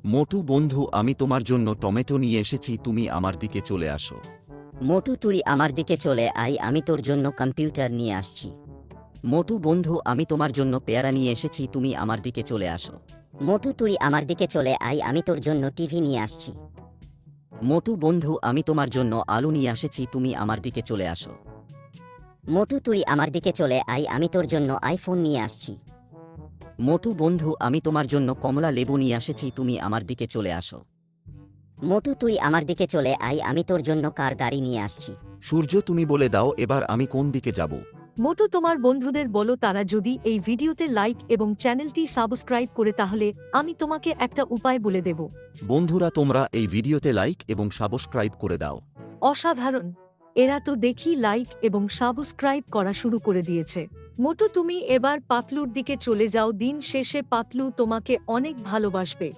মোটু বন্ধু, আমি তোমার জন্য টমেটো নিয়ে এসেছি, তুমি আমার দিকে চলে আসো। মোটু তুই আমার দিকে চলে আয়, আমি তোর জন্য কম্পিউটার নিয়ে আসছি। মোটু বন্ধু, আমি তোমার জন্য পেয়ারা নিয়ে এসেছি, তুমি আমার দিকে চলে আসো। মোটু তুই আমার দিকে চলে আয়, আমি তোর জন্য টিভি নিয়ে আসছি। মোটু বন্ধু, আমি তোমার জন্য আলু নিয়ে এসেছি, তুমি আমার দিকে চলে আসো। মোটু তুই আমার দিকে চলে আয়, আমি তোর জন্য আইফোন নিয়ে আসছি। মোটু বন্ধু, আমি তোমার জন্য কমলা লেবু নিয়ে এসেছি, তুমি আমার দিকে চলে আসো। মোটু তুই আমার দিকে চলে আয়, আমি তোর জন্য কার গাড়ি নিয়ে আসছি। সূর্য, তুমি বলে দাও এবার আমি কোন দিকে যাব। মোটু তোমার বন্ধুদের বলো তারা যদি এই ভিডিওতে লাইক এবং চ্যানেলটি সাবস্ক্রাইব করে, তাহলে আমি তোমাকে একটা উপায় বলে দেব। বন্ধুরা, তোমরা এই ভিডিওতে লাইক এবং সাবস্ক্রাইব করে দাও। অসাধারণ! এরা তো দেখি লাইক এবং সাবস্ক্রাইব করা শুরু করে দিয়েছে। মোটু তুমি এবার পাতলুর দিকে চলে যাও, দিন শেষে পাতলু তোমাকে অনেক ভালোবাসবে।